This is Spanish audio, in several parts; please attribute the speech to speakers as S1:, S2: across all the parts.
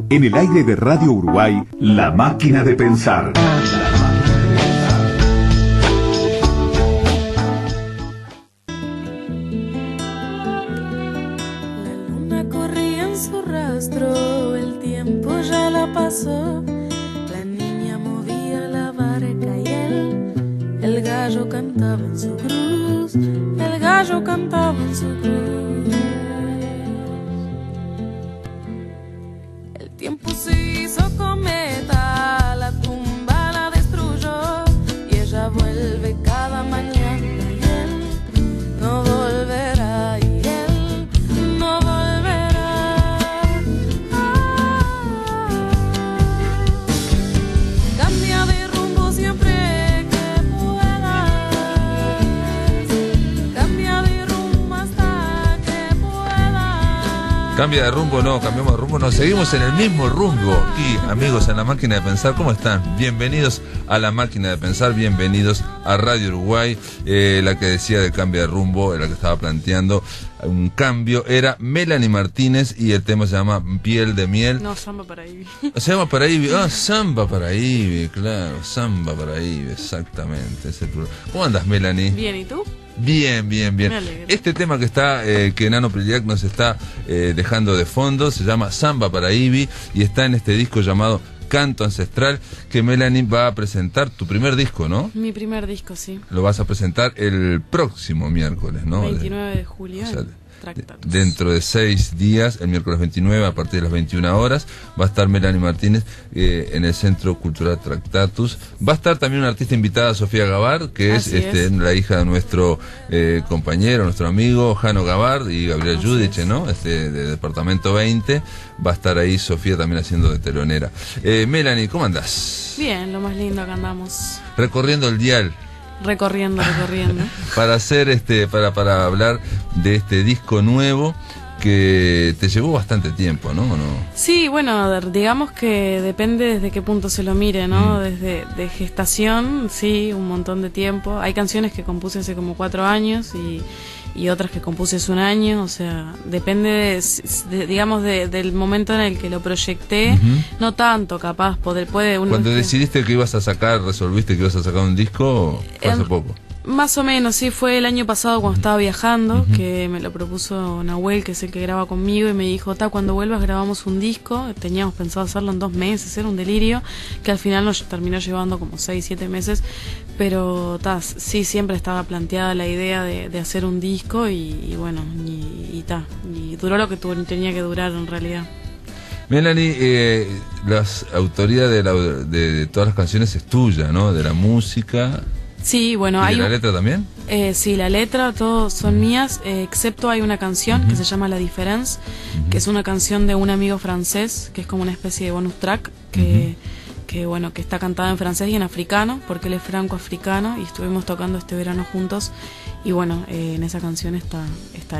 S1: En el aire de Radio Uruguay, La Máquina de Pensar.
S2: La luna corría en su rastro, el tiempo ya la pasó. La niña movía la barca y el gallo cantaba en su cruz, el gallo cantaba en su cruz. El tiempo se hizo cometa, la tumba la destruyó y ella vuelve cada mañana y él no volverá y él no volverá. Cambia de rumbo siempre que puedas, cambia de rumbo hasta que puedas.
S3: Cambia de rumbo, no, cambiamos de rumbo, no, seguimos en el mismo rumbo. Y amigos en La Máquina de Pensar, ¿cómo están? Bienvenidos a La Máquina de Pensar, bienvenidos a Radio Uruguay. La que decía de cambio de rumbo, la que estaba planteando un cambio, era Melanie Martínez y el tema se llama Piel de Miel.
S2: No, Samba Paraíba.
S3: Se llama Paraíba, Samba Paraíba, claro, Samba Paraíba, exactamente. Es el plural. ¿Cómo andas, Melanie?
S2: Bien, ¿y tú?
S3: Bien, bien, bien.
S2: Me alegro.
S3: Este tema que está, que Nano Priliac nos está dejando de fondo, se llama Samba Paraíba y está en este disco llamado Canto Ancestral, que Melanie va a presentar, tu primer disco, ¿no?
S2: Mi primer disco, sí.
S3: Lo vas a presentar el próximo miércoles, ¿no?
S2: 29 de julio.
S3: O sea,
S2: Tractatus.
S3: dentro de 6 días, el miércoles 29, a partir de las 21 horas, va a estar Melanie Martínez en el Centro Cultural Tractatus. Va a estar también una artista invitada, Sofía Gavard, que es la hija de nuestro compañero, nuestro amigo Jano Gavard y Gabriel Judich, ¿no? De Departamento 20. Va a estar ahí Sofía también haciendo de telonera. Melanie, ¿cómo andás?
S2: Bien, lo más lindo, acá andamos.
S3: Recorriendo el dial.
S2: Recorriendo.
S3: Para hacer para hablar de este disco nuevo que te llevó bastante tiempo, ¿no?
S2: Sí, bueno, digamos que depende desde qué punto se lo mire, ¿no? Desde de gestación, sí, un montón de tiempo. Hay canciones que compuse hace como 4 años y otras que compuse hace 1 año, o sea, depende digamos del momento en el que lo proyecté, no tanto, capaz, puede uno.
S3: Cuando decidiste que ibas a sacar, resolviste que ibas a sacar un disco, fue hace poco.
S2: Más o menos, sí, fue el año pasado cuando estaba viajando, que me lo propuso Nahuel, que es el que graba conmigo, y me dijo, cuando vuelvas grabamos un disco. Teníamos pensado hacerlo en 2 meses, era un delirio, que al final nos terminó llevando como 6, 7 meses, pero sí, siempre estaba planteada la idea de hacer un disco, y bueno, y duró lo que tenía que durar en realidad.
S3: Melanie, la autoría de todas las canciones es tuya, ¿no? De la música.
S2: Sí, bueno,
S3: ¿Y de la letra también?
S2: Sí, la letra, todos son mías, excepto hay una canción que se llama La Différence, que es una canción de un amigo francés, que es como una especie de bonus track, que está cantada en francés y en africano, porque él es franco-africano, y estuvimos tocando este verano juntos, y bueno, en esa canción está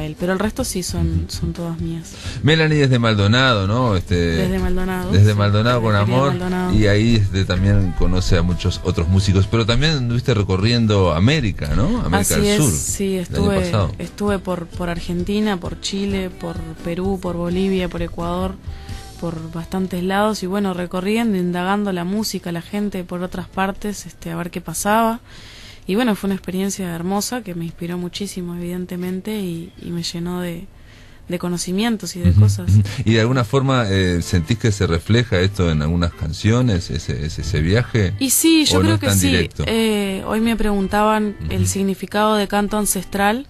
S2: él, pero el resto sí son todas mías.
S3: Melanie desde Maldonado, ¿no?
S2: Desde Maldonado.
S3: Desde
S2: sí,
S3: Maldonado con amor,
S2: Maldonado.
S3: Y ahí también conoce a muchos otros músicos, pero también estuviste recorriendo América, ¿no? América del Sur.
S2: Sí, estuve por Argentina, por Chile, por Perú, por Bolivia, por Ecuador, por bastantes lados, y bueno, recorriendo, indagando la música, la gente por otras partes, a ver qué pasaba. Y bueno, fue una experiencia hermosa que me inspiró muchísimo, evidentemente, y me llenó de conocimientos y de cosas.
S3: ¿Y de alguna forma sentís que se refleja esto en algunas canciones, ese viaje?
S2: Y sí, yo creo que sí.
S3: Directo?
S2: Hoy me preguntaban el significado de canto ancestral,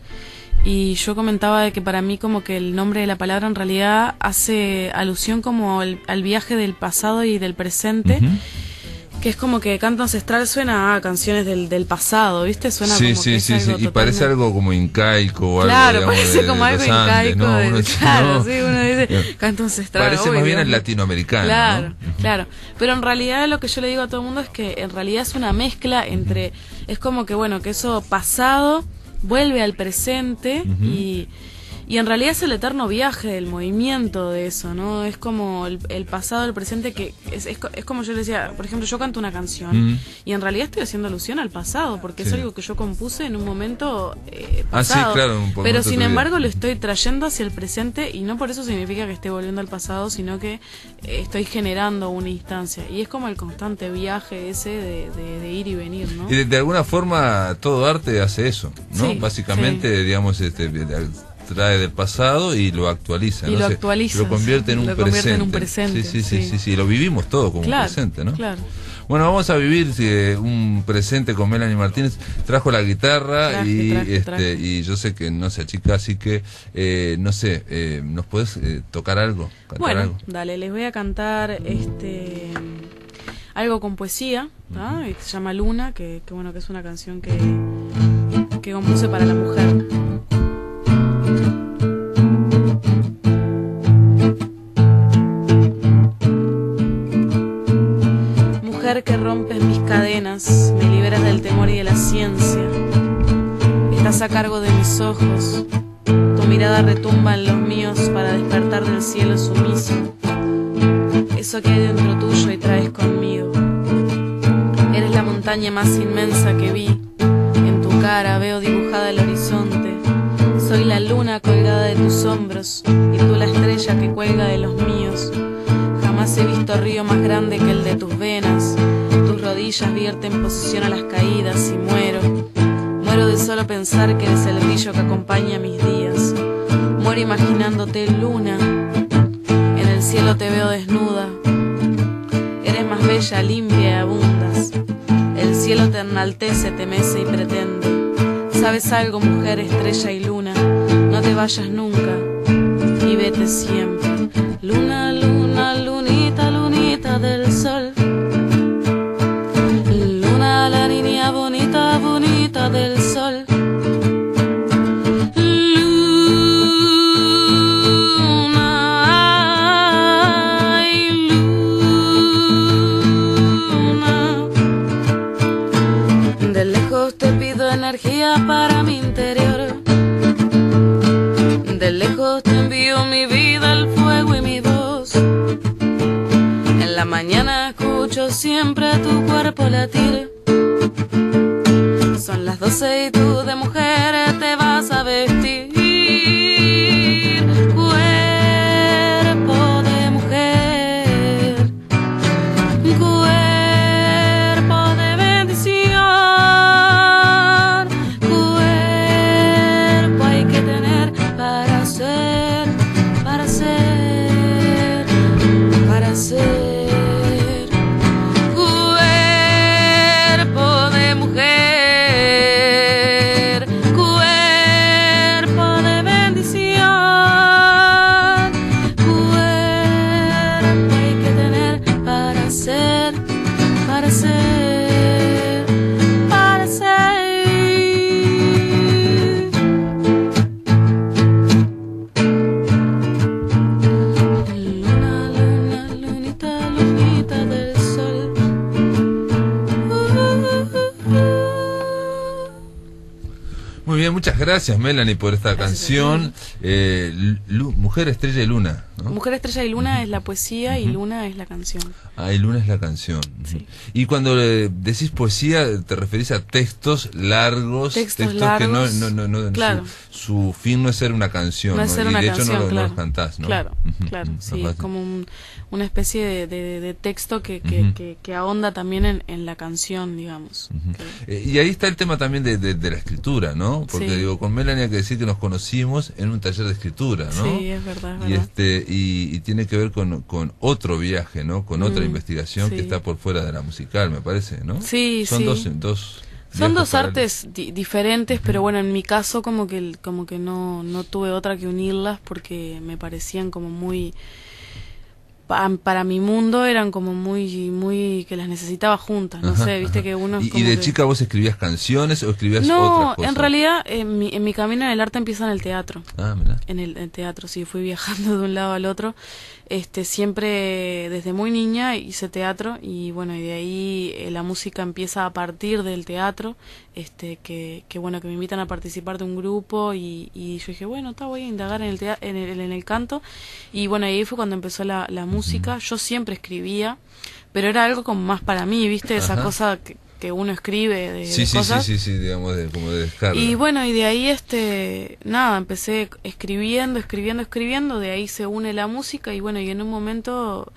S2: y yo comentaba de que para mí como que el nombre de la palabra en realidad hace alusión como al viaje del pasado y del presente, que es como que canto ancestral suena a canciones del pasado, ¿viste? Suena
S3: sí,
S2: como que es algo
S3: y
S2: totalmente...
S3: parece algo como incaico o algo,
S2: claro,
S3: digamos,
S2: parece como algo incaico, claro, sí, uno dice
S3: no,
S2: canto ancestral.
S3: parece más bien el latinoamericano,
S2: claro,
S3: ¿no?
S2: Claro, pero en realidad lo que yo le digo a todo el mundo es que en realidad es una mezcla entre, es como que bueno, que eso pasado vuelve al presente, Y en realidad es el eterno viaje, el movimiento de eso, ¿no? Es como el pasado, el presente, que es como yo le decía, por ejemplo, yo canto una canción y en realidad estoy haciendo alusión al pasado, porque es algo que yo compuse en un momento pasado.
S3: Sí, claro,
S2: pero sin embargo lo estoy trayendo hacia el presente y no por eso significa que esté volviendo al pasado, sino que estoy generando una instancia. Y es como el constante viaje ese de ir y venir, ¿no?
S3: Y de alguna forma todo arte hace eso, ¿no?
S2: Sí,
S3: básicamente, digamos, trae del pasado y lo actualiza,
S2: y
S3: ¿no?
S2: lo actualiza,
S3: lo convierte en un presente. Sí, lo vivimos todo como un presente, ¿no?
S2: Claro.
S3: Bueno, vamos a vivir un presente con Melanie Martínez. Trajo la guitarra traje. Y yo sé que no se achica, así que no sé, ¿nos podés tocar algo?
S2: Bueno,
S3: algo?
S2: Dale, les voy a cantar algo con poesía, ¿no? Que se llama Luna, que bueno, que es una canción que compuse para la mujer. Mujer que rompes mis cadenas, me liberas del temor y de la ciencia. Estás a cargo de mis ojos, tu mirada retumba en los míos para despertar del cielo sumiso. Eso que hay dentro tuyo y traes conmigo. Eres la montaña más inmensa que vi. En tu cara veo dibujada el horizonte. Soy la luna colgada de tus hombros y tú la estrella que cuelga de los míos. Jamás he visto río más grande que el de tus venas. Tus rodillas vierten posición a las caídas y muero. Muero de solo pensar que eres el brillo que acompaña mis días. Muero imaginándote luna. En el cielo te veo desnuda. Eres más bella, limpia y abundas. El cielo te enaltece, te mece y pretende. ¿Sabes algo, mujer, estrella y luna? No te vayas nunca y vete siempre. Luna, luna, lunita, lunita del sol. Luna, la niña bonita, bonita del sol. Luna, ay, luna. De lejos te pido energía para mi interior. De lejos te envío mi vida, el fuego y mi voz. En la mañana escucho siempre tu cuerpo latir. Son las 12 y tú de mujer te vas a vestir. Cuerpo de mujer, cuerpo de bendición. Cuerpo hay que tener para ser, para ser, para ser. Cuerpo de mujer, cuerpo de bendición. Cuerpo hay que tener para ser, para ser, para ser. Luna, luna, lunita, lunita del sol.
S3: Muy bien, muchas gracias, Melanie, por esta canción. Mujer, estrella y luna, ¿no?
S2: Mujer, estrella y luna es la poesía y luna es la canción.
S3: Ah, y luna es la canción.
S2: Sí.
S3: Y cuando decís poesía, ¿te referís a textos largos?
S2: Textos largos,
S3: que no
S2: claro.
S3: Su fin no es ser una canción,
S2: No es ser
S3: y
S2: una
S3: de hecho
S2: canción,
S3: no
S2: claro.
S3: los cantás, ¿no?
S2: Claro, claro, sí, es como una especie de texto que ahonda también en la canción, digamos.
S3: Y ahí está el tema también de la escritura, ¿no? Porque
S2: Sí.
S3: digo, con Melanie hay que decir que nos conocimos en un taller de escritura, ¿no?
S2: Sí, es verdad, es verdad.
S3: Y tiene que ver con otro viaje, ¿no? Con otra investigación que está por fuera de la musical, me parece, ¿no?
S2: Sí,
S3: Son
S2: sí.
S3: dos
S2: Son dos
S3: viajes
S2: artes diferentes, pero bueno, en mi caso como que no tuve otra que unirlas porque me parecían como muy para mi mundo eran como muy que las necesitaba juntas, no sé, viste que uno es
S3: ¿Y
S2: como
S3: de
S2: que...
S3: chica vos escribías canciones o escribías otras
S2: No,
S3: cosas?
S2: en realidad en mi camino en el arte empieza en el teatro.
S3: Mirá.
S2: En el teatro, sí, fui viajando de un lado al otro. Siempre desde muy niña hice teatro y bueno, y de ahí la música empieza a partir del teatro, que bueno, que me invitan a participar de un grupo y yo dije, bueno, voy a indagar en el canto y bueno, ahí fue cuando empezó la música. Yo siempre escribía, pero era algo como más para mí, ¿viste? Esa cosa que uno escribe de cosas.
S3: Sí, digamos, como de descarga.
S2: Y bueno, y de ahí nada, empecé escribiendo, de ahí se une la música y bueno, y en un momento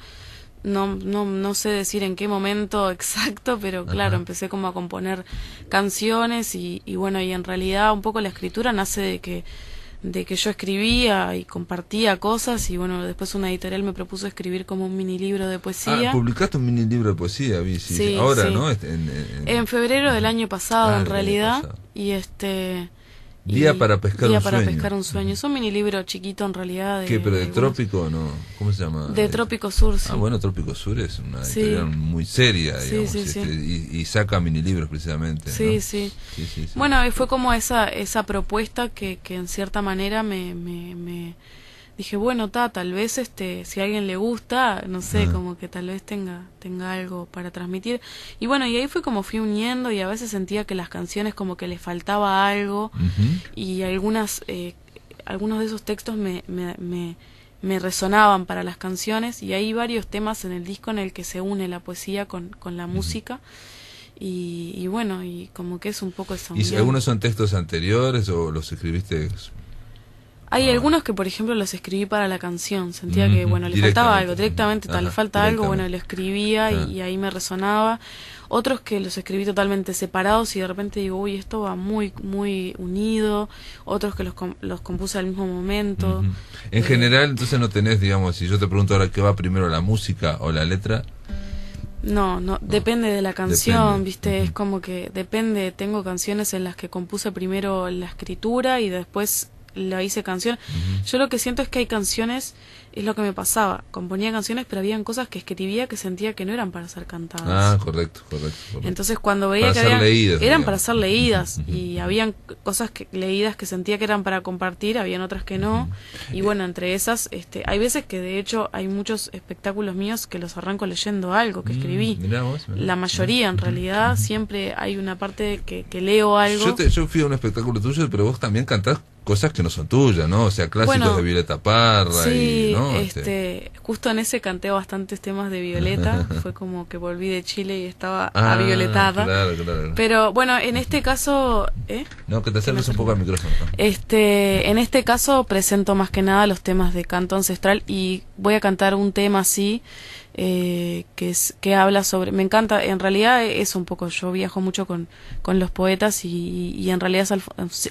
S2: no sé decir en qué momento exacto, pero claro, empecé como a componer canciones y bueno, y en realidad un poco la escritura nace de que yo escribía y compartía cosas y bueno, después una editorial me propuso escribir como un mini libro de poesía.
S3: Publicaste un mini libro de poesía, vi,
S2: sí,
S3: ahora,
S2: sí.
S3: ¿no?
S2: En febrero del año pasado, en realidad, y
S3: Día para pescar un sueño.
S2: Pescar un sueño. Es un mini libro chiquito en realidad.
S3: ¿Qué, pero de Trópico no? ¿Cómo se llama?
S2: De Trópico Sur, sí.
S3: Bueno, Trópico Sur es una editorial muy seria, digamos. Y saca mini libros precisamente.
S2: Sí,
S3: ¿no?
S2: sí. Bueno, fue como esa propuesta que en cierta manera me dije, bueno, tal vez si a alguien le gusta, no sé, como que tal vez tenga algo para transmitir. Y bueno, y ahí fue como fui uniendo y a veces sentía que las canciones como que les faltaba algo y algunos de esos textos me resonaban para las canciones y hay varios temas en el disco en el que se une la poesía con la música. Y bueno, y como que es un poco esa unión.
S3: ¿Y algunos son textos anteriores o los escribiste?
S2: Hay algunos que, por ejemplo, los escribí para la canción. Sentía que, bueno, le faltaba algo. Directamente, le falta algo, bueno, lo escribía y ahí me resonaba. Otros que los escribí totalmente separados y de repente digo, uy, esto va muy muy unido. Otros que los compuse al mismo momento.
S3: En general, entonces no tenés, digamos, si yo te pregunto ahora qué va primero, la música o la letra...
S2: No, depende de la canción, ¿viste? Es como que depende. Tengo canciones en las que compuse primero la escritura y después la hice canción. Yo lo que siento es que hay canciones, es lo que me pasaba, componía canciones pero habían cosas que escribía que sentía que no eran para ser cantadas.
S3: Correcto.
S2: Entonces cuando veía
S3: para
S2: que
S3: leídas,
S2: eran para ser leídas y habían cosas leídas que sentía que eran para compartir, habían otras que no. Y bueno, entre esas hay veces que de hecho hay muchos espectáculos míos que los arranco leyendo algo que escribí.
S3: Mirá vos.
S2: La mayoría en realidad siempre hay una parte que leo algo.
S3: Yo fui a un espectáculo tuyo, pero vos también cantás cosas que no son tuyas, ¿no? O sea, clásicos de Violeta Parra.
S2: Sí,
S3: y, ¿no?
S2: Justo en ese canté bastantes temas de Violeta. Fue como que volví de Chile y estaba avioletada.
S3: Claro.
S2: Pero bueno, en este caso...
S3: No, que te acerques un poco al micrófono.
S2: En este caso presento más que nada los temas de canto ancestral y voy a cantar un tema así que habla sobre... Me encanta, en realidad es un poco... Yo viajo mucho con los poetas y en realidad es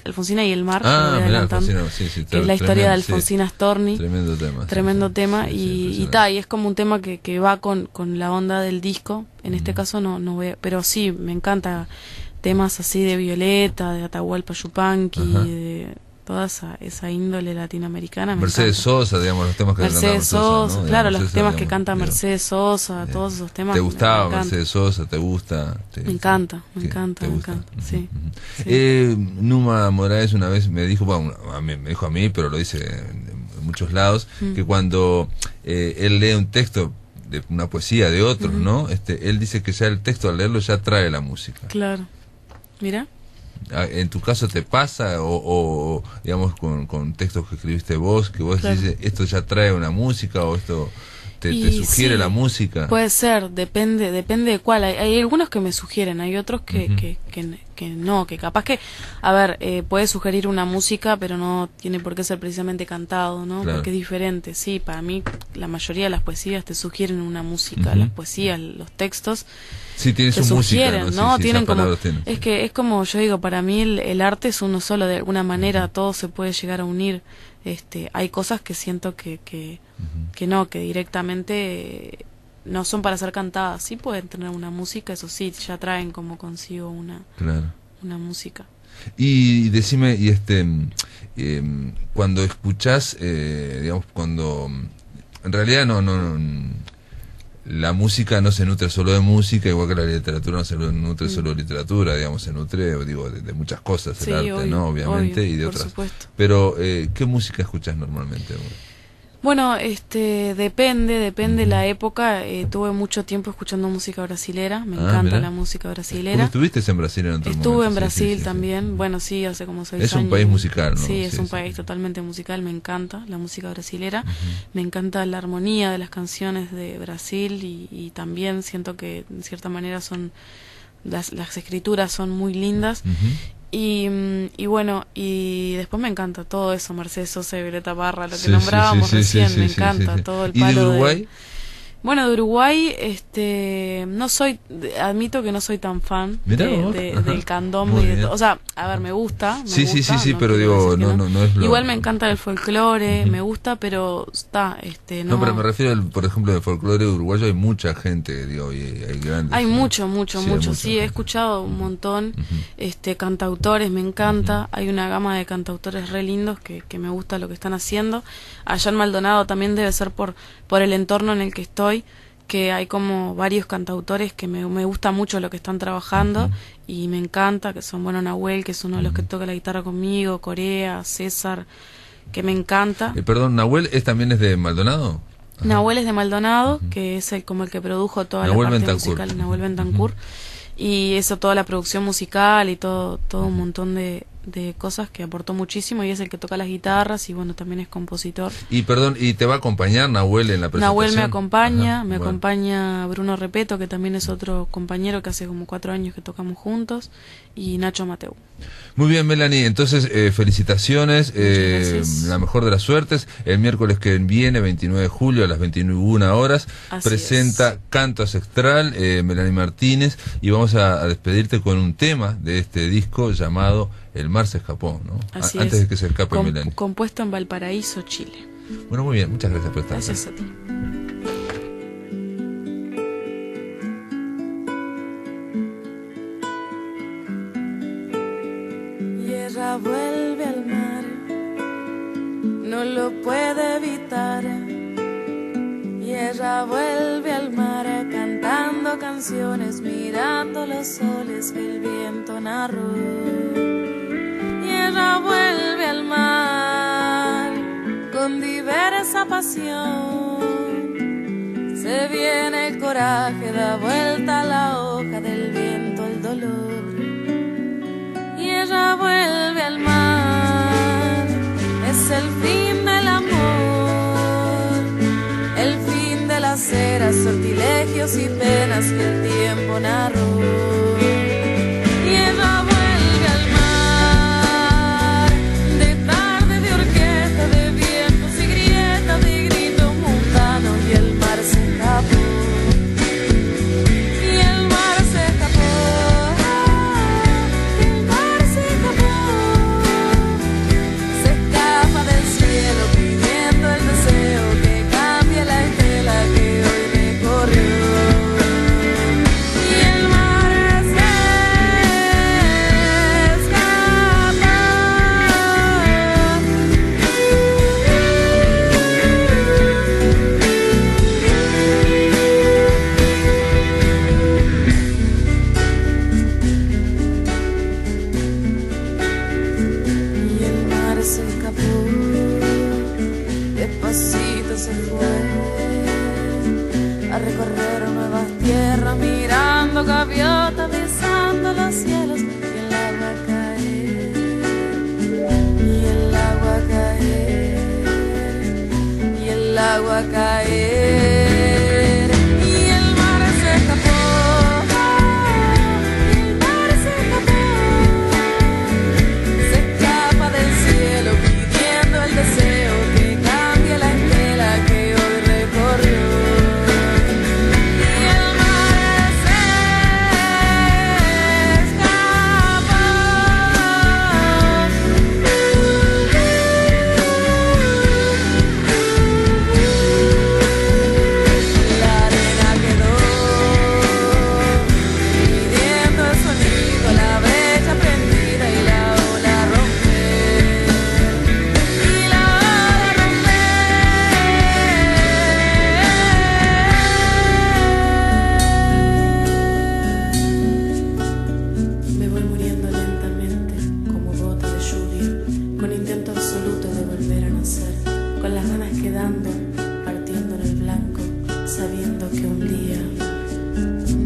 S2: Alfonsina y el mar.
S3: Alfonsina,
S2: que es la historia de Alfonsina Storni.
S3: Tremendo tema.
S2: Y es como un tema que va con la onda del disco. En este caso no voy pero sí, me encanta temas así de Violeta, de Atahualpa Yupanqui, de toda esa índole latinoamericana.
S3: Mercedes Sosa, digamos, los temas que canta Mercedes Sosa, ¿no?
S2: Claro, los temas que canta Mercedes Sosa, todos esos temas.
S3: ¿Te gustaba Mercedes Sosa? ¿Te gusta?
S2: Me encanta. Sí.
S3: Numa Moraes una vez me dijo, me dijo a mí, pero lo dice en muchos lados, que cuando él lee un texto de una poesía de otros, ¿no? Él dice que ya el texto al leerlo ya trae la música.
S2: Claro. Mira.
S3: ¿En tu caso te pasa o digamos con textos que escribiste vos, que vos dices esto ya trae una música o esto te sugiere la música?
S2: Puede ser, depende de cuál. Hay algunos que me sugieren, hay otros que no, que capaz que, a ver, puede sugerir una música, pero no tiene por qué ser precisamente cantado, ¿no?
S3: Claro. Porque
S2: es diferente. Sí, para mí la mayoría de las poesías te sugieren una música, las poesías, los textos.
S3: Sí, tiene su música, ¿no? Sí,
S2: tienen como, es que es como yo digo, para mí el arte es uno solo, de alguna manera todo se puede llegar a unir. Hay cosas que siento que no, que directamente no son para ser cantadas. Sí pueden tener una música, eso sí, ya traen como consigo una música.
S3: Y decime, cuando escuchás, digamos, cuando en realidad la música no se nutre solo de música, igual que la literatura no se nutre solo de literatura, digamos, se nutre, digo, de muchas cosas, el arte,
S2: obvio,
S3: ¿no? Obviamente,
S2: obvio,
S3: y de
S2: por
S3: otras.
S2: Supuesto.
S3: Pero, ¿qué música escuchás normalmente?
S2: Bueno, depende la época. Tuve mucho tiempo escuchando música brasilera, me encanta
S3: mirá.
S2: la música brasilera.
S3: ¿Porque estuviste en Brasil en otro momento?
S2: Estuve en Brasil
S3: sí,
S2: también,
S3: sí.
S2: bueno, sí, hace como 6
S3: Es
S2: años.
S3: un país musical, ¿no?
S2: Sí, es un país totalmente musical, me encanta la música brasilera, me encanta la armonía de las canciones de Brasil y también siento que en cierta manera son las escrituras son muy lindas. Y bueno, y después me encanta todo eso, Mercedes Sosa y Violeta Parra, lo que nombrábamos recién, me encanta todo el palo.
S3: ¿Y de Uruguay?
S2: Bueno, de Uruguay, admito que no soy tan fan del candombe, o sea, a ver, me gusta.
S3: Sí,
S2: no
S3: pero digo, no es lo...
S2: Igual me encanta el folclore, me gusta, pero está, no.
S3: No, pero me refiero, por ejemplo, del folclore uruguayo hay mucha gente, digo, y hay grandes.
S2: Hay mucho, sí, he
S3: gente.
S2: escuchado un montón, cantautores, me encanta, hay una gama de cantautores re lindos que me gusta lo que están haciendo. Allá en Maldonado también debe ser por el entorno en el que estoy, que hay como varios cantautores que me gusta mucho lo que están trabajando y me encanta, que son, bueno, Nahuel, que es uno de los que toca la guitarra conmigo, Corea, César, que me encanta.
S3: Perdón, ¿Nahuel también es de Maldonado? Ajá.
S2: Nahuel es de Maldonado, que es como el que produjo toda la parte musical, Nahuel Bentancur, y eso, toda la producción musical y todo un montón de cosas que aportó muchísimo, y es el que toca las guitarras y bueno, también es compositor.
S3: Y perdón, ¿y te va a acompañar Nahuel en la presentación?
S2: Nahuel me acompaña, acompaña Bruno Repeto, que también es otro compañero que hace como 4 años que tocamos juntos, y Nacho Mateu.
S3: Muy bien, Melanie, entonces felicitaciones, la mejor de las suertes. El miércoles que viene, 29 de julio, a las 21 horas, presenta Canto Ancestral, Melanie Martínez, y vamos a despedirte con un tema de este disco llamado El Mar se Escapó, ¿no? Antes de que se escape Melanie.
S2: Compuesto en Valparaíso, Chile.
S3: Bueno, muy bien, muchas gracias por estar.
S2: Gracias a ti. Vuelve al mar, no lo puede evitar, y ella vuelve al mar cantando canciones, mirando los soles que el viento narró. Y ella vuelve al mar con diversa pasión, se viene el coraje, da vuelta a la hoja del viento el dolor. Y ella vuelve al mar, es el fin del amor, el fin de las eras, sortilegios y penas que el tiempo narró. Y ella vuelve al mar, de tarde, de orquesta, de vientos y grietas, de gritos mundanos, y el mar se escapó. Y el mar se escapó. Gaviota besando los cielos, y el agua caer, y el agua caer, y el agua caer, y el mar se escapó, y el mar se escapó, se escapa del cielo pidiendo el deseo que cambie la estela que hoy recorrió. que un día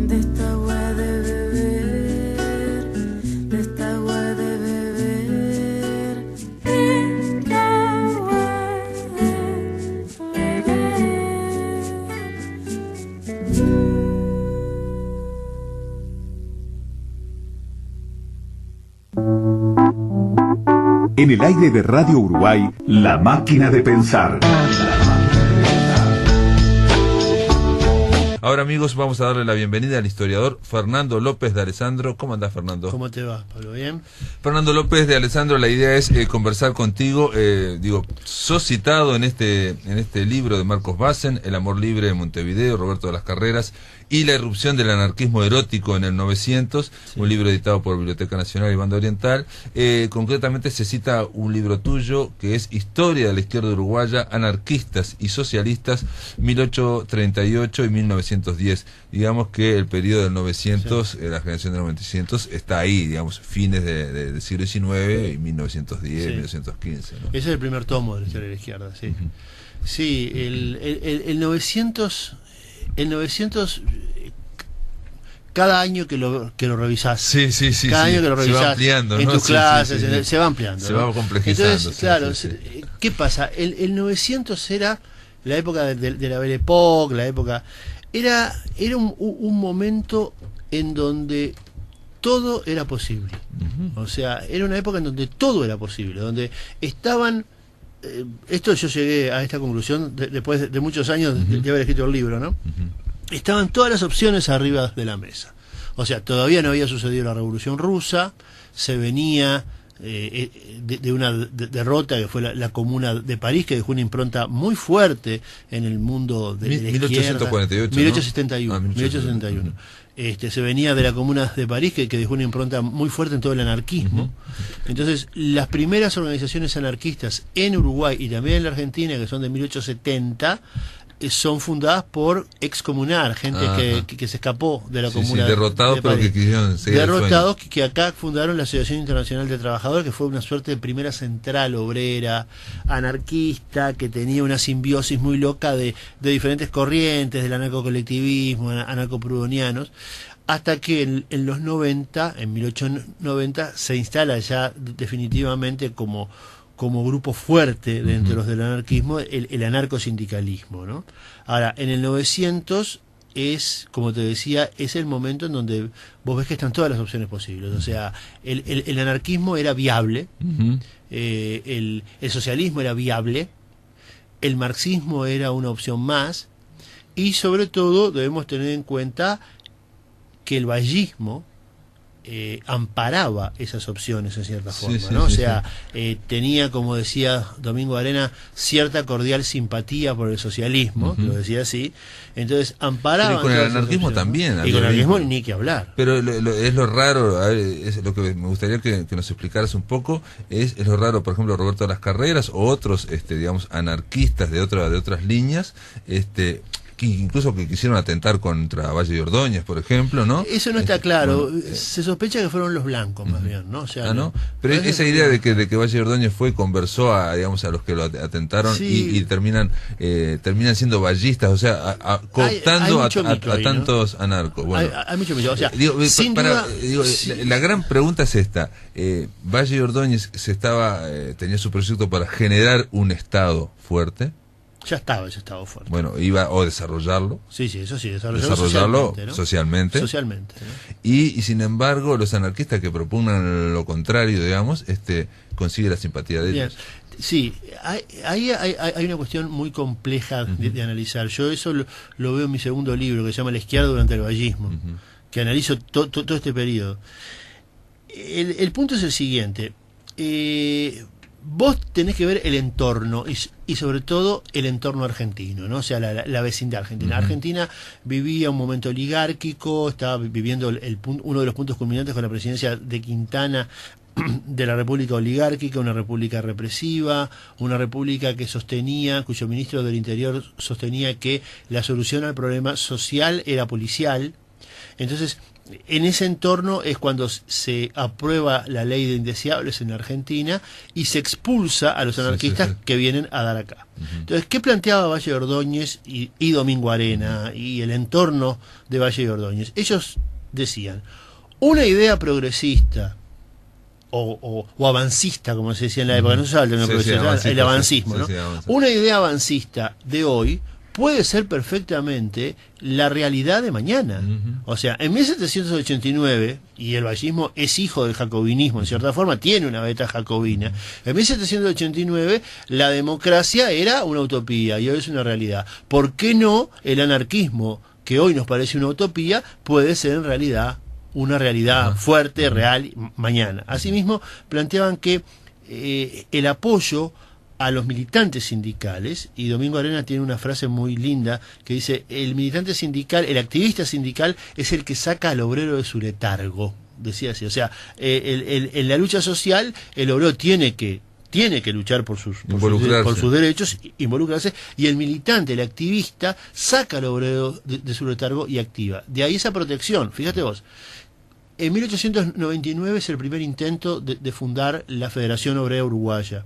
S2: de esta agua de beber, de esta agua de beber, de esta agua de
S1: En el aire de Radio Uruguay, La Máquina de Pensar.
S3: Ahora, amigos, vamos a darle la bienvenida al historiador Fernando López de Alessandro. ¿Cómo andás, Fernando?
S4: ¿Cómo te va, Pablo? ¿Bien?
S3: Fernando López de Alessandro, la idea es conversar contigo. Sos citado en este libro de Marcos Bassen, El amor libre de Montevideo, Roberto de las Carreras, y la irrupción del anarquismo erótico en el 900, sí. Un libro editado por Biblioteca Nacional y Banda Oriental. Concretamente se cita un libro tuyo que es Historia de la Izquierda Uruguaya, Anarquistas y Socialistas, 1838 y 1910. Digamos que el periodo del 900, sí. La generación del 900, está ahí, digamos, fines del siglo XIX y 1910, sí. 1915. ¿no?
S4: Ese es el primer tomo de la Historia de la Izquierda, sí. Uh-huh. Sí, el 900... El 900, cada año que lo revisás, cada año que lo revisás, se va ampliando, en tus clases, se va ampliando,
S3: se va complejizando.
S4: Entonces, claro, ¿qué pasa? El 900 era la época de la Belle Époque, la época... Era un momento en donde todo era posible. Uh-huh. O sea, era una época en donde todo era posible, donde estaban... esto yo llegué a esta conclusión después de muchos años uh-huh. de haber escrito el libro, ¿no? Uh-huh. Estaban todas las opciones arriba de la mesa. O sea, todavía no había sucedido la Revolución Rusa, se venía de una derrota que fue la Comuna de París, que dejó una impronta muy fuerte en el mundo de la
S3: 1848,
S4: 1871,
S3: ¿no?
S4: 1871. Se venía de la Comuna de París, que dejó una impronta muy fuerte en todo el anarquismo. Uh-huh. Entonces, las primeras organizaciones anarquistas en Uruguay y también en la Argentina, que son de 1870, son fundadas por excomunar, gente que se escapó de la comuna.
S3: Derrotados, pero que quisieron seguir
S4: derrotados, que acá fundaron la Asociación Internacional de Trabajadores, que fue una suerte de primera central obrera, anarquista, que tenía una simbiosis muy loca de diferentes corrientes, del anarcocolectivismo, anarcoprudonianos, hasta que en los 90, en 1890, se instala ya definitivamente como grupo fuerte dentro de los del anarquismo, el anarcosindicalismo, ¿no? Ahora, en el 900 es, como te decía, es el momento en donde vos ves que están todas las opciones posibles. O sea, el anarquismo era viable, uh-huh. El socialismo era viable, el marxismo era una opción más, y sobre todo debemos tener en cuenta que el vallismo amparaba esas opciones en cierta forma, ¿no? O sea, tenía, como decía Domingo Arena, cierta cordial simpatía por el socialismo, uh-huh. Lo decía así. Entonces amparaba.
S3: Pero con el anarquismo también.
S4: Y con el anarquismo ni que hablar.
S3: Pero es lo raro, a ver, es lo que me gustaría que nos explicaras un poco, es lo raro, por ejemplo, Roberto de las Carreras o otros, digamos, anarquistas de otras líneas, incluso que quisieron atentar contra Valle de Ordóñez, por ejemplo, ¿no?
S4: Eso no está claro. Bueno, se sospecha que fueron los blancos, más bien, ¿no? O sea,
S3: ¿no? Pero esa idea de que Valle de Ordóñez fue y conversó a los que lo atentaron, sí. y terminan siendo vallistas, o sea, cooptando a tantos, ¿no? Anarcos. Bueno,
S4: hay mucho mito. O sea,
S3: la gran pregunta es esta. Valle de Ordóñez tenía su proyecto para generar un Estado fuerte.
S4: Ya estaba ese Estado fuerte.
S3: Bueno, iba a desarrollarlo.
S4: Sí, eso sí, desarrollarlo
S3: socialmente.
S4: Socialmente, ¿no?
S3: Y sin embargo, los anarquistas que propugnan lo contrario, digamos, consigue la simpatía de ellos.
S4: Sí, hay una cuestión muy compleja de analizar. Yo eso lo veo en mi segundo libro, que se llama La Izquierda durante el vallismo, que analizo todo este periodo. El punto es el siguiente. Vos tenés que ver el entorno y sobre todo el entorno argentino, ¿no? O sea, la vecindad argentina. Uh-huh. Argentina vivía un momento oligárquico, estaba viviendo uno de los puntos culminantes con la presidencia de Quintana de la república oligárquica, una república represiva, una república cuyo ministro del Interior sostenía que la solución al problema social era policial. Entonces, en ese entorno es cuando se aprueba la ley de indeseables en Argentina y se expulsa a los anarquistas que vienen a dar acá. Entonces, ¿qué planteaba Valle Ordóñez y Domingo Arena y el entorno de Valle Ordóñez? Ellos decían, una idea progresista o avancista, como se decía en la época, no se sabe el término progresista, el avancismo, ¿no? Una idea avancista de hoy puede ser perfectamente la realidad de mañana. O sea, en 1789, y el vallismo es hijo del jacobinismo, en cierta forma, tiene una beta jacobina, en 1789 la democracia era una utopía y hoy es una realidad. ¿Por qué no el anarquismo, que hoy nos parece una utopía, puede ser en realidad una realidad fuerte, real, mañana? Asimismo, planteaban que el apoyo a los militantes sindicales, y Domingo Arena tiene una frase muy linda que dice, el militante sindical, el activista sindical es el que saca al obrero de su letargo, decía así. O sea, en la lucha social el obrero tiene que luchar por sus derechos, involucrarse, y el militante, el activista, saca al obrero de su letargo y activa. De ahí esa protección. Fíjate vos, en 1899 es el primer intento de fundar la Federación Obrera Uruguaya.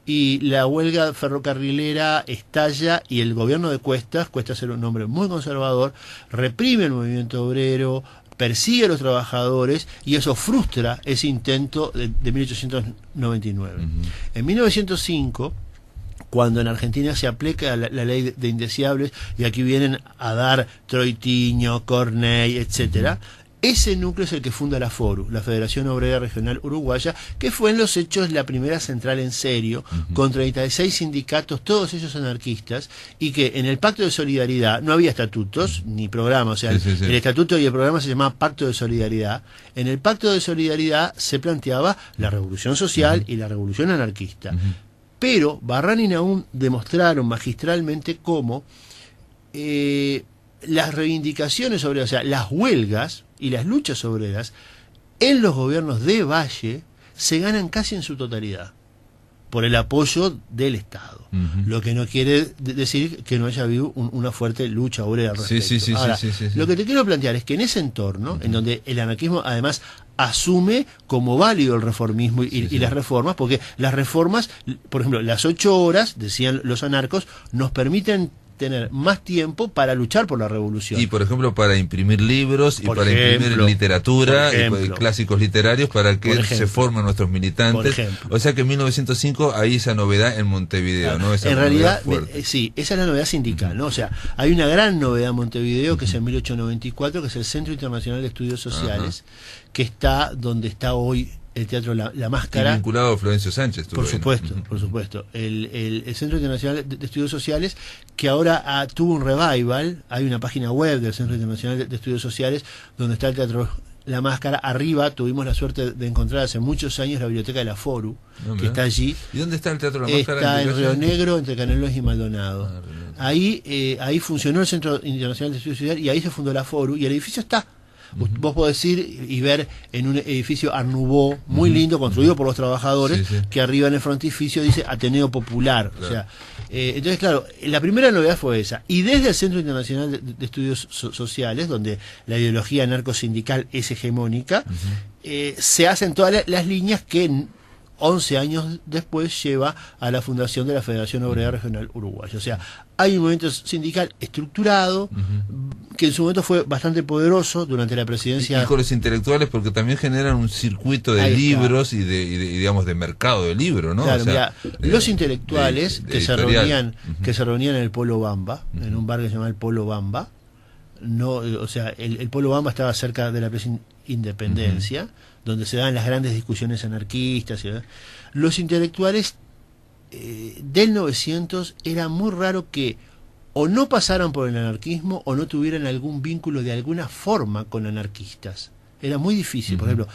S4: Y la huelga ferrocarrilera estalla y el gobierno de Cuesta era un hombre muy conservador, reprime el movimiento obrero, persigue a los trabajadores y eso frustra ese intento de 1899. En 1905, cuando en Argentina se aplica la ley de indeseables, y aquí vienen a dar Troitiño, Corney, etcétera, ese núcleo es el que funda la FORU, la Federación Obrera Regional Uruguaya, que fue en los hechos la primera central en serio, con 36 sindicatos, todos ellos anarquistas, y que en el Pacto de Solidaridad no había estatutos ni programas, o sea, el estatuto y el programa se llamaba Pacto de Solidaridad. En el Pacto de Solidaridad se planteaba la revolución social y la revolución anarquista. Pero Barrán y Nahum demostraron magistralmente cómo las reivindicaciones obreras, o sea, las huelgas y las luchas obreras en los gobiernos de Valle se ganan casi en su totalidad por el apoyo del Estado. Lo que no quiere decir que no haya habido una fuerte lucha obrera al respecto. Ahora, lo que te quiero plantear es que en ese entorno, en donde el anarquismo además asume como válido el reformismo y las reformas, porque las reformas, por ejemplo, las 8 horas, decían los anarcos, nos permiten tener más tiempo para luchar por la revolución.
S3: Y por ejemplo para imprimir libros y para imprimir literatura y clásicos literarios para que se formen nuestros militantes. O sea que en 1905 hay esa novedad en Montevideo, ¿no? Esa
S4: en realidad, sí, esa es la novedad sindical, ¿no? O sea, hay una gran novedad en Montevideo que es en 1894, que es el Centro Internacional de Estudios Sociales, que está donde está hoy el Teatro La Máscara.
S3: Y vinculado a Florencio Sánchez.
S4: Por supuesto, por supuesto. El Centro Internacional de Estudios Sociales, que ahora tuvo un revival. Hay una página web del Centro Internacional de Estudios Sociales donde está el Teatro La Máscara. Arriba tuvimos la suerte de encontrar hace muchos años la biblioteca de la FORU, que está allí.
S3: ¿Y dónde está el Teatro La Máscara?
S4: Está en Río Negro, entre Canelones y Maldonado. Ahí funcionó el Centro Internacional de Estudios Sociales y ahí se fundó la FORU y el edificio está. Vos podés ir y ver en un edificio Art Nouveau muy lindo, construido por los trabajadores, que arriba en el frontispicio dice Ateneo Popular. O sea, entonces, claro, la primera novedad fue esa. Y desde el Centro Internacional de Estudios Sociales, donde la ideología anarcosindical es hegemónica, se hacen todas las líneas que 11 años después lleva a la fundación de la Federación Obrera Regional Uruguaya. O sea, hay un movimiento sindical estructurado, que en su momento fue bastante poderoso durante la presidencia.
S3: Y con los intelectuales, porque también generan un circuito de libros y digamos, de mercado de libros, ¿no?
S4: Claro,
S3: o sea,
S4: los intelectuales que se reunían en el Polo Bamba, en un bar que se llama el Polo Bamba, no, o sea, el Polo Bamba estaba cerca de la Plaza Independencia, donde se dan las grandes discusiones anarquistas. Los intelectuales del 900 era muy raro que o no pasaran por el anarquismo o no tuvieran algún vínculo de alguna forma con anarquistas. Era muy difícil. Por ejemplo,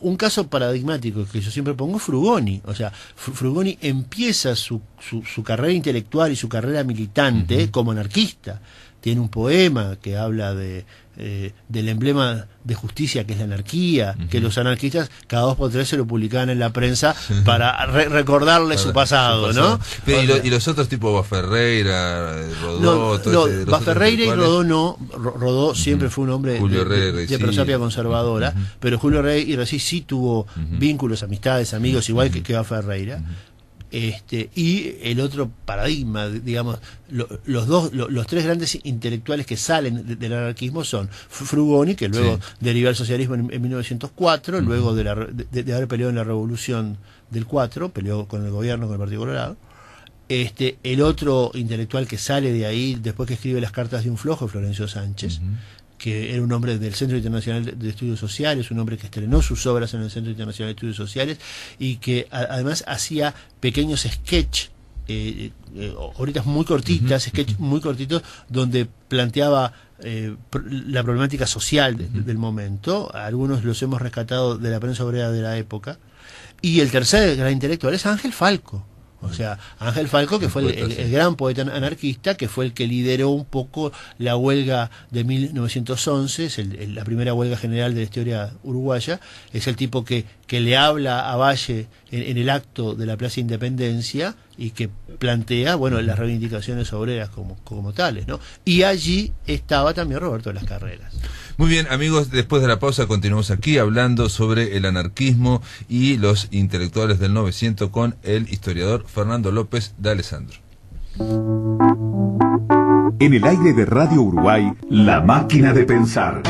S4: un caso paradigmático que yo siempre pongo es Frugoni. O sea, Frugoni empieza su carrera intelectual y su carrera militante como anarquista. Tiene un poema que habla de del emblema de justicia que es la anarquía, que los anarquistas cada 2 por 3 se lo publicaban en la prensa para recordarle su pasado, ¿no?
S3: Pero, y los otros tipo Baferreira, Rodó,
S4: Baferreira y Rodó no, Rodó siempre fue un hombre de prosapia conservadora, pero Julio Rey y Resí sí tuvo vínculos, amistades, amigos, igual que Baferreira. Y el otro paradigma, digamos, los 3 grandes intelectuales que salen del anarquismo son Frugoni, que luego derivó al socialismo en 1904, luego de haber peleado en la Revolución del 4, peleó con el gobierno, con el Partido Colorado. El otro intelectual que sale de ahí, después que escribe las cartas de un flojo, Florencio Sánchez, que era un hombre del Centro Internacional de Estudios Sociales, un hombre que estrenó sus obras en el Centro Internacional de Estudios Sociales y que además hacía pequeños sketch, horitas muy cortitas, sketch muy cortitos, donde planteaba la problemática social del momento. Algunos los hemos rescatado de la prensa obrera de la época. Y el tercer gran intelectual es Ángel Falco. O sea, Ángel Falco, que fue el gran poeta anarquista, que fue el que lideró un poco la huelga de 1911, es la primera huelga general de la historia uruguaya, es el tipo que le habla a Valle en el acto de la Plaza Independencia y que plantea, bueno, las reivindicaciones obreras como tales, ¿no? Y allí estaba también Roberto de las Carreras.
S3: Muy bien, amigos, después de la pausa continuamos aquí hablando sobre el anarquismo y los intelectuales del 900 con el historiador Fernando López de Alessandro.
S1: En el aire de Radio Uruguay, La Máquina de Pensar.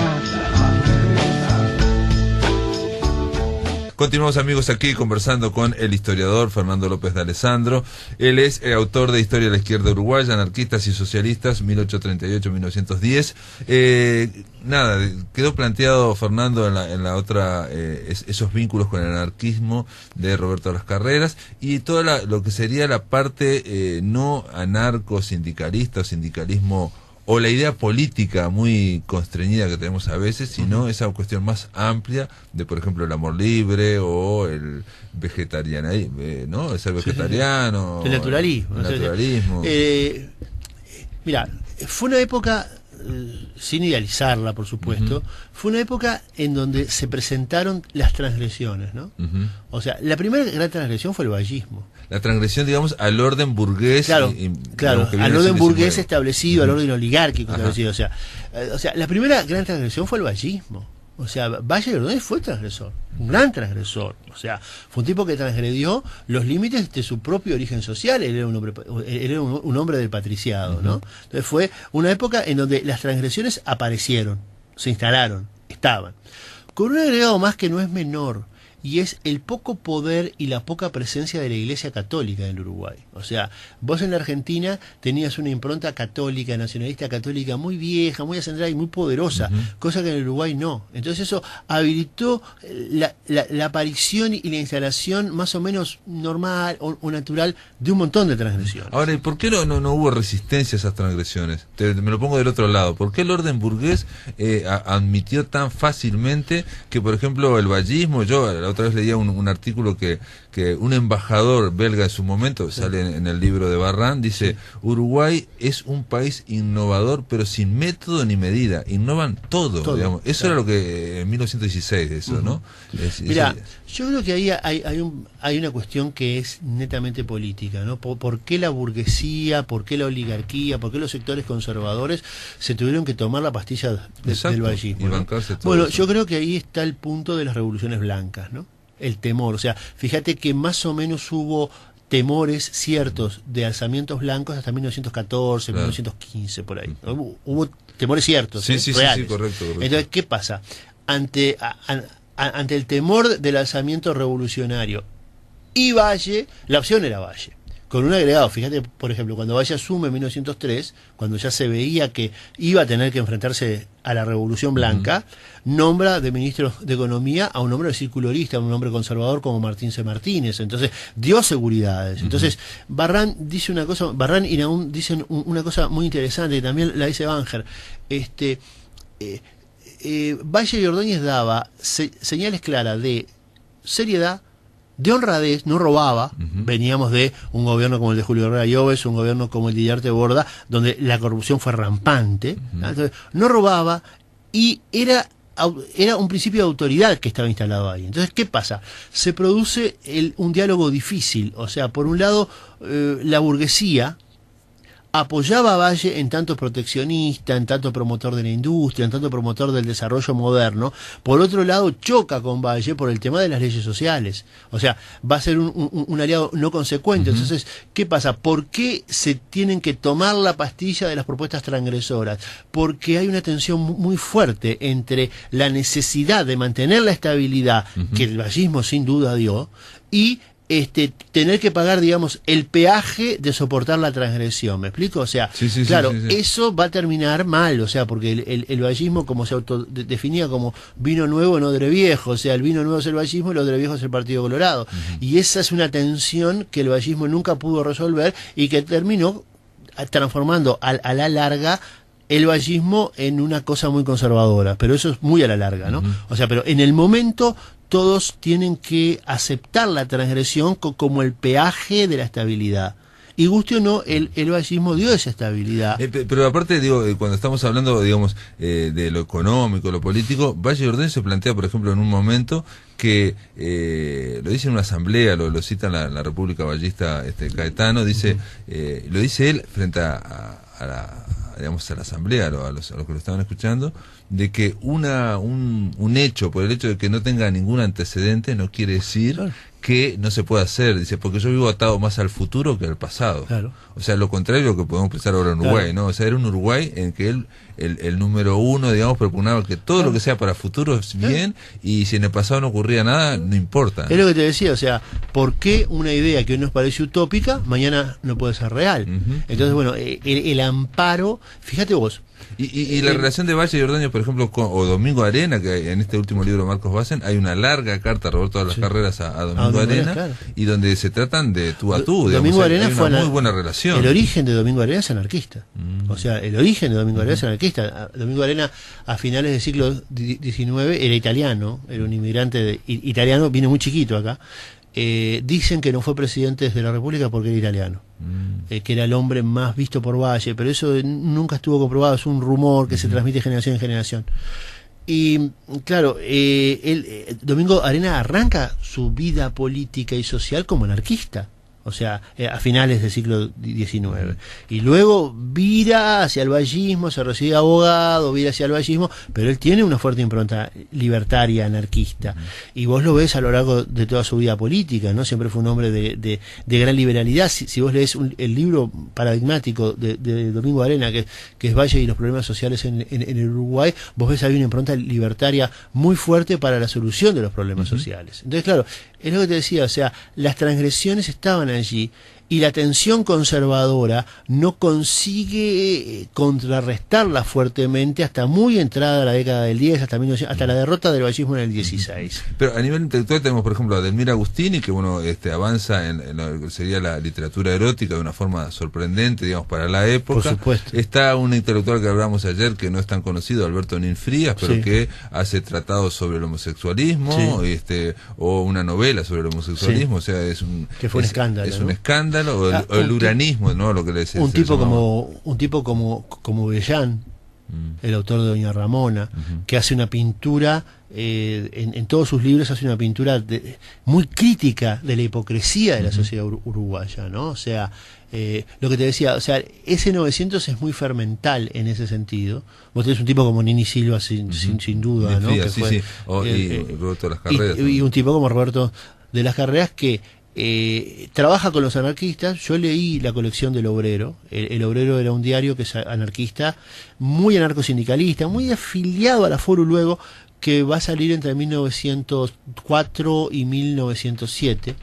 S3: Continuamos, amigos, aquí conversando con el historiador Fernando López de Alessandro. Él es autor de Historia de la Izquierda Uruguaya, Anarquistas y Socialistas, 1838-1910. Nada, quedó planteado, Fernando, en la otra, esos vínculos con el anarquismo de Roberto de las Carreras y toda lo que sería la parte no anarco-sindicalista o sindicalismo, o la idea política muy constreñida que tenemos a veces, sino esa cuestión más amplia de, por ejemplo, el amor libre o el vegetarianismo, ¿no? El ser vegetariano.
S4: El naturalismo.
S3: El naturalismo.
S4: Mira, fue una época, sin idealizarla, por supuesto, fue una época en donde se presentaron las transgresiones, ¿no? O sea, la primera gran transgresión fue el vallismo.
S3: La transgresión, digamos, al orden burgués.
S4: Claro, al orden burgués establecido, al orden oligárquico establecido. O sea, la primera gran transgresión fue el vallismo. O sea, Valle de Ordóñez fue transgresor, un gran transgresor. O sea, fue un tipo que transgredió los límites de su propio origen social. Él era un hombre del patriciado, ¿no? Entonces fue una época en donde las transgresiones aparecieron, se instalaron, estaban. Con un agregado más que no es menor, y es el poco poder y la poca presencia de la Iglesia Católica en el Uruguay. O sea, vos en la Argentina tenías una impronta católica, nacionalista católica muy vieja, muy acendrada y muy poderosa, cosa que en el Uruguay no. Entonces eso habilitó la aparición y la instalación más o menos normal o natural de un montón de transgresiones.
S3: Ahora, ¿y por qué no hubo resistencia a esas transgresiones? Me lo pongo del otro lado. ¿Por qué el orden burgués admitió tan fácilmente que, por ejemplo, el vallismo, yo otra vez leía un artículo que un embajador belga de su momento, sale en el libro de Barran, dice: Uruguay es un país innovador pero sin método ni medida, innovan todo, digamos. Eso era lo que en 1916, eso, ¿no?
S4: Mira, yo creo que ahí hay una cuestión que es netamente política, ¿no? ¿Por qué la burguesía, por qué la oligarquía, por qué los sectores conservadores se tuvieron que tomar la pastilla del vallismo, ¿no? Bueno, yo creo que ahí está el punto de las revoluciones blancas, ¿no? El temor, o sea, fíjate que más o menos hubo temores ciertos de alzamientos blancos hasta 1914, 1915, por ahí. Hubo temores ciertos, reales.
S3: Sí, correcto.
S4: Entonces, ¿qué pasa? Ante el temor del alzamiento revolucionario y Valle, la opción era Valle. Con un agregado, fíjate, por ejemplo, cuando Valle asume en 1903, cuando ya se veía que iba a tener que enfrentarse a la Revolución Blanca, nombra de ministro de Economía a un hombre del círculo orista, a un hombre conservador como Martín C. Martínez. Entonces, dio seguridades. Entonces, Barran dice una cosa, Barran y Naún dicen una cosa muy interesante, y también la dice Banger. Valle y Ordóñez daba señales claras de seriedad, de honradez, no robaba. Veníamos de un gobierno como el de Julio Herrera Lloves, un gobierno como el de Iriarte Borda, donde la corrupción fue rampante. Entonces, no robaba, y era un principio de autoridad que estaba instalado ahí. Entonces, ¿qué pasa? Se produce un diálogo difícil. O sea, por un lado, la burguesía apoyaba a Valle en tanto proteccionista, en tanto promotor de la industria, en tanto promotor del desarrollo moderno. Por otro lado, choca con Valle por el tema de las leyes sociales. O sea, va a ser un aliado no consecuente. Entonces, ¿qué pasa? ¿Por qué se tienen que tomar la pastilla de las propuestas transgresoras? Porque hay una tensión muy fuerte entre la necesidad de mantener la estabilidad que el vallismo sin duda dio y tener que pagar, digamos, el peaje de soportar la transgresión. ¿Me explico? O sea, claro, eso va a terminar mal, o sea, porque el vallismo, como se autodefinía como vino nuevo, no odre viejo, o sea, el vino nuevo es el vallismo y el odre viejo es el Partido Colorado. Y esa es una tensión que el vallismo nunca pudo resolver y que terminó transformando a la larga el vallismo en una cosa muy conservadora, pero eso es muy a la larga, ¿no? O sea, pero en el momento todos tienen que aceptar la transgresión como el peaje de la estabilidad. Y guste o no, el vallismo dio esa estabilidad.
S3: Pero aparte, digo, cuando estamos hablando, digamos, de lo económico, lo político, Valle y Ordóñez se plantea, por ejemplo, en un momento que lo dice en una asamblea, lo cita en la República Vallista Caetano, dice, lo dice él frente a la asamblea, a los que lo estaban escuchando, de que un hecho, por el hecho de que no tenga ningún antecedente, no quiere decir que no se pueda hacer. Dice, porque yo vivo atado más al futuro que al pasado. Claro. O sea, lo contrario a lo que podemos pensar ahora en Uruguay, ¿no? O sea, era un Uruguay en que el número uno, digamos, propugnaba que todo lo que sea para futuro es bien, y si en el pasado no ocurría nada, no importa.
S4: Es lo que te decía, o sea, ¿por qué una idea que hoy nos parece utópica, mañana no puede ser real? Entonces, bueno, el amparo, fíjate vos.
S3: Y la relación de Valle y Ordóñez, por ejemplo, o Domingo Arena, que en este último libro Marcos Bassen hay una larga carta a Roberto de las Carreras a Domingo Arena, claro, y donde se tratan de tú a tú.
S4: Domingo Arena
S3: hay una muy buena relación.
S4: El origen de Domingo Arena es anarquista. O sea, el origen de Domingo Arena es anarquista. Domingo Arena, a finales del siglo XIX, era italiano, era un inmigrante italiano, vino muy chiquito acá. Dicen que no fue presidente de la República porque era italiano, que era el hombre más visto por Valle, pero eso nunca estuvo comprobado, es un rumor que se transmite de generación en generación. Y claro, Domingo Arena arranca su vida política y social como anarquista, o sea, a finales del siglo XIX. Y luego vira hacia el vallismo, se recibe abogado, vira hacia el vallismo, pero él tiene una fuerte impronta libertaria, anarquista. Y vos lo ves a lo largo de toda su vida política, ¿no? Siempre fue un hombre de gran liberalidad. Si vos lees el libro paradigmático de Domingo Arena, que es Valle y los problemas sociales en el Uruguay, vos ves ahí una impronta libertaria muy fuerte para la solución de los problemas sociales. Entonces, claro, es lo que te decía, o sea, las transgresiones estaban allí y la tensión conservadora no consigue contrarrestarla fuertemente hasta muy entrada la década del 10, hasta la derrota del vallismo en el 16.
S3: Pero a nivel intelectual tenemos, por ejemplo, a Delmira Agustini, que bueno, avanza en lo que sería la literatura erótica de una forma sorprendente, digamos, para la época.
S4: Por supuesto.
S3: Está un intelectual que hablamos ayer, que no es tan conocido, Alberto Nin Frías, pero que hace tratados sobre el homosexualismo, o una novela sobre el homosexualismo, o sea,
S4: que fue un escándalo.
S3: Es un escándalo. O el uranismo, ¿no? Lo que le decía.
S4: Un tipo como Bellán, el autor de Doña Ramona, que hace una pintura, en todos sus libros hace una pintura muy crítica de la hipocresía de la sociedad uruguaya, ¿no? O sea, lo que te decía, o sea, ese 900 es muy fermental en ese sentido. Vos tenés un tipo como Nini Silva, sin duda, ¿no?
S3: Que fue, y Roberto de las Carreras.
S4: Y un tipo como Roberto de las Carreras que trabaja con los anarquistas. Yo leí la colección del Obrero. El Obrero era un diario que es anarquista, muy anarcosindicalista, muy afiliado a la Foru luego, que va a salir entre 1904 y 1907.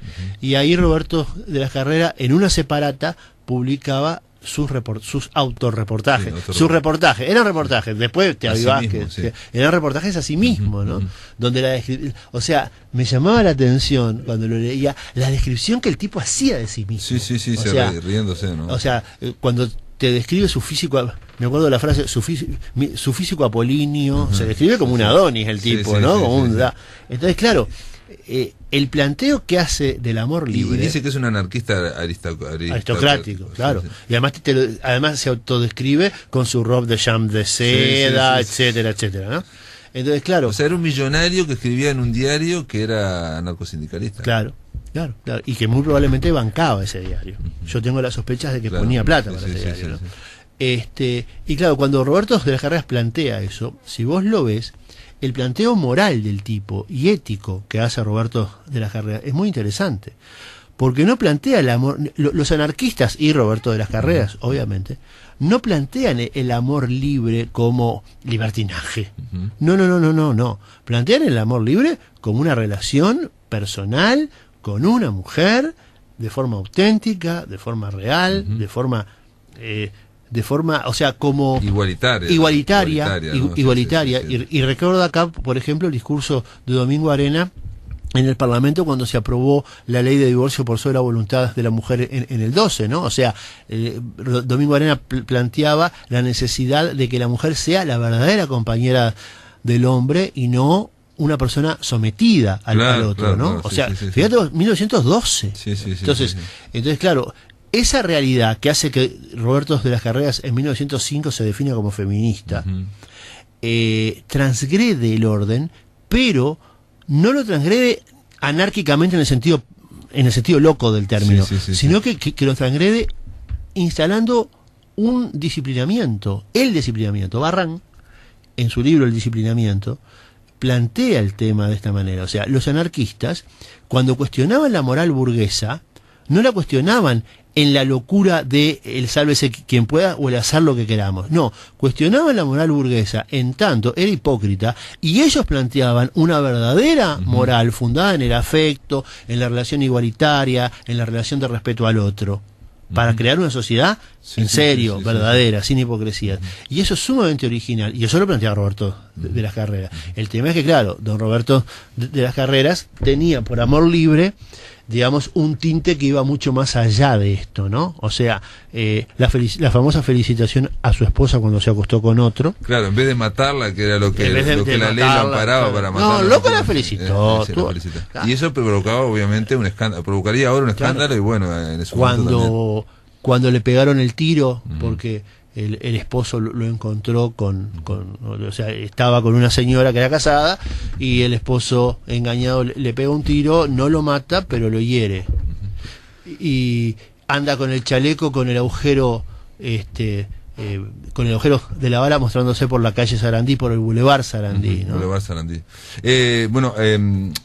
S4: Y ahí Roberto de las Carreras, en una separata, publicaba sus autorreportajes, sus reportajes, eran reportajes, después te avivás que eran reportajes a sí mismo, ¿no? Donde o sea, me llamaba la atención cuando lo leía la descripción que el tipo hacía de sí mismo.
S3: Riéndose, ¿no?
S4: O sea, cuando te describe su físico, me acuerdo de la frase, su físico apolíneo, se describe como un Adonis el tipo, ¿no? Entonces, claro, el planteo que hace del amor libre...
S3: Y dice que es un anarquista
S4: aristocrático, claro. Sí, sí. Y además se autodescribe con su robe de chambre de seda, etcétera, etcétera, ¿no? Entonces, claro...
S3: O sea, era un millonario que escribía en un diario que era anarcosindicalista.
S4: Claro. Y que muy probablemente bancaba ese diario. Yo tengo las sospechas de que ponía plata para ese diario, ¿no? Y claro, cuando Roberto de las Carreras plantea eso, si vos lo ves, el planteo moral del tipo y ético que hace Roberto de las Carreras es muy interesante, porque no plantea el amor. Los anarquistas y Roberto de las Carreras, obviamente, no plantean el amor libre como libertinaje. No. Plantean el amor libre como una relación personal con una mujer, de forma auténtica, de forma real, de forma, o sea, como igualitaria. ¿No? Y recuerdo acá, por ejemplo, el discurso de Domingo Arena en el Parlamento cuando se aprobó la ley de divorcio por sola voluntad de la mujer en el 12, ¿no? O sea, Domingo Arena planteaba la necesidad de que la mujer sea la verdadera compañera del hombre y no una persona sometida al otro, ¿no? O sea, fíjate, 1912. Entonces, claro, esa realidad que hace que Roberto de las Carreras en 1905 se defina como feminista, transgrede el orden, pero no lo transgrede anárquicamente en el sentido loco del término, sino que lo transgrede instalando un disciplinamiento. El disciplinamiento. Barran, en su libro El disciplinamiento, plantea el tema de esta manera. O sea, los anarquistas, cuando cuestionaban la moral burguesa, no la cuestionaban en la locura de el sálvese quien pueda o el hacer lo que queramos. No, cuestionaban la moral burguesa en tanto era hipócrita, y ellos planteaban una verdadera moral fundada en el afecto, en la relación igualitaria, en la relación de respeto al otro, para crear una sociedad en serio, verdadera, sin hipocresía. Y eso es sumamente original, y eso lo plantea Roberto de las Carreras. El tema es que, claro, don Roberto de las Carreras tenía por amor libre, digamos, un tinte que iba mucho más allá de esto, ¿no? O sea, la famosa felicitación a su esposa cuando se acostó con otro.
S3: Claro, en vez de matarla, que era lo que la ley lo amparaba para matarla.
S4: No, loco la felicitó.
S3: Y eso provocaba, obviamente, un escándalo. Provocaría ahora un escándalo, y bueno, en ese momento cuando le pegaron el tiro, porque el esposo lo encontró o sea, estaba con una señora que era casada, y el esposo engañado le pega un tiro, no lo mata, pero lo hiere. Y anda con el chaleco con el agujero de la bala mostrándose por la calle Sarandí, por el Boulevard Sarandí, ¿no? Boulevard Sarandí. Bueno,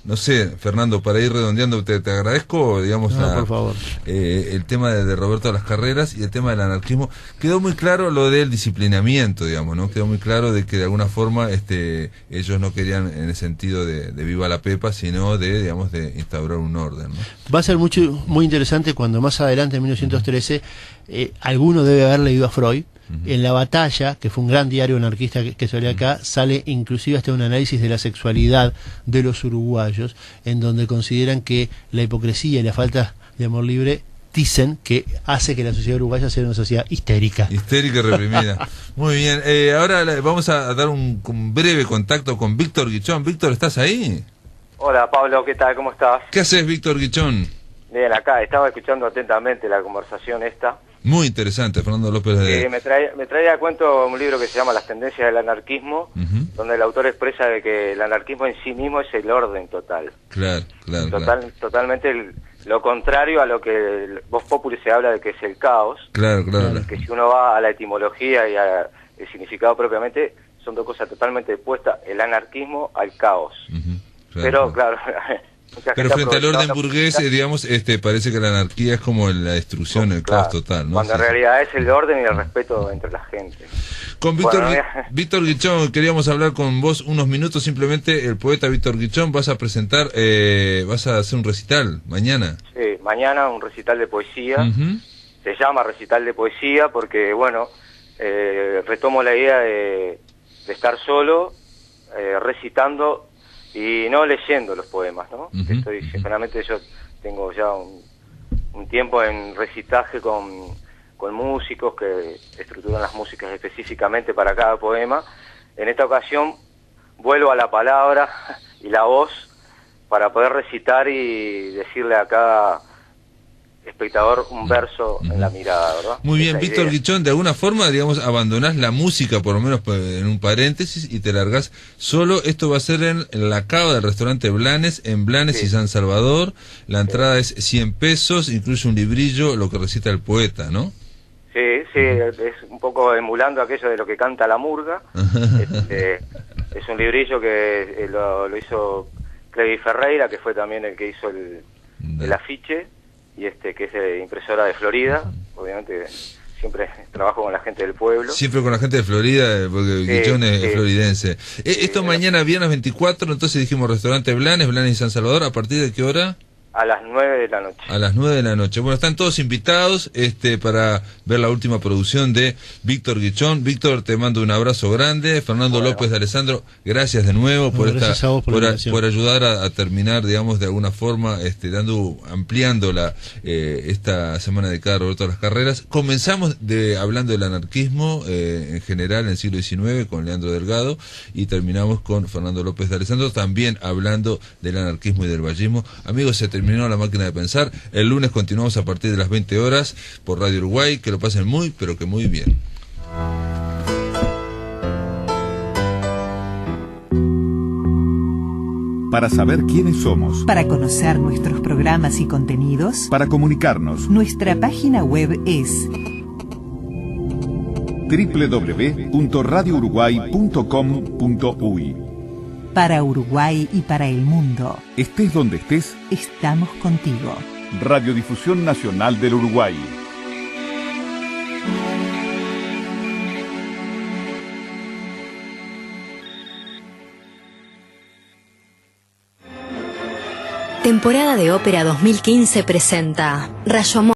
S3: no sé, Fernando, para ir redondeando, te agradezco, digamos,
S4: por favor.
S3: El tema de Roberto de las Carreras y el tema del anarquismo. Quedó muy claro lo del disciplinamiento, digamos, ¿no? Quedó muy claro de que de alguna forma ellos no querían en el sentido de viva la pepa, sino de instaurar un orden, ¿no?
S4: Va a ser muy interesante cuando más adelante, en 1913, alguno debe haber leído a Freud. En La Batalla, que fue un gran diario anarquista que salió acá, sale inclusive hasta un análisis de la sexualidad de los uruguayos, en donde consideran que la hipocresía y la falta de amor libre dicen que hace que la sociedad uruguaya sea una sociedad histérica.
S3: Histérica y reprimida. Muy bien. Ahora vamos a dar un breve contacto con Víctor Guichón. Víctor, ¿estás ahí?
S5: Hola, Pablo, ¿qué tal? ¿Cómo estás?
S3: ¿Qué haces, Víctor Guichón?
S5: Bien, acá estaba escuchando atentamente la conversación esta.
S3: Muy interesante, Fernando López de...
S5: me traía a cuento un libro que se llama Las tendencias del anarquismo, donde el autor expresa de que el anarquismo en sí mismo es el orden total.
S3: Claro.
S5: Totalmente lo contrario a lo que Vox Populi se habla de que es el caos. Claro. Que si uno va a la etimología y al significado propiamente, son dos cosas totalmente opuestas, el anarquismo al caos. Pero claro...
S3: Pero frente al orden burgués, digamos, parece que la anarquía es como la destrucción, el caos total, ¿no?
S5: Cuando en realidad es el orden y el respeto entre la gente.
S3: Con Víctor Guichón, queríamos hablar con vos unos minutos, simplemente. El poeta Víctor Guichón, vas a hacer un recital mañana. Sí,
S5: mañana un recital de poesía. Se llama recital de poesía porque, bueno, retomo la idea de estar solo, recitando y no leyendo los poemas, ¿no? Generalmente yo tengo ya un tiempo en recitaje con músicos que estructuran las músicas específicamente para cada poema. En esta ocasión vuelvo a la palabra y la voz para poder recitar y decirle a cada espectador un verso en la mirada, ¿verdad?
S3: Muy bien,
S5: Esa
S3: Víctor
S5: idea.
S3: Guichón, de alguna forma, digamos, abandonás la música, por lo menos en un paréntesis, y te largás solo. Esto va a ser en la cava del restaurante Blanes, en Blanes
S5: Sí.
S3: y San Salvador. La entrada es 100 pesos, incluye un librillo, lo que recita el poeta, ¿no?
S5: Sí, es un poco emulando aquello de lo que canta la murga. Es un librillo que lo hizo Clevi Ferreira, que fue también el que hizo el afiche, y que es impresora de Florida. Obviamente siempre trabajo con la gente del pueblo.
S3: Siempre con la gente de Florida, porque Guichón es floridense. Esto mañana, viernes 24, entonces dijimos restaurante Blanes, Blanes y San Salvador, ¿a partir de qué hora?
S5: A las 9 de la noche.
S3: A las 9 de la noche. Bueno, están todos invitados para ver la última producción de Víctor Guichón. Víctor, te mando un abrazo grande. Fernando López de Alessandro, gracias de nuevo por ayudar a terminar, digamos, de alguna forma, ampliando esta semana dedicada a Roberto de las Carreras. Comenzamos hablando del anarquismo en general en el siglo XIX con Leandro Delgado, y terminamos con Fernando López de Alessandro también hablando del anarquismo y del vallismo. Amigos, se terminó La Máquina de Pensar. El lunes continuamos a partir de las 20 horas por Radio Uruguay. Que lo pasen muy, pero que muy bien.
S1: Para saber quiénes somos,
S6: Para conocer nuestros programas y contenidos,
S1: para comunicarnos,
S6: nuestra página web es
S1: www.radiouruguay.com.uy.
S6: Para Uruguay y para el mundo.
S1: Estés donde estés,
S6: Estamos contigo.
S1: Radiodifusión Nacional del Uruguay.
S7: Temporada de Ópera 2015 presenta Rashomon.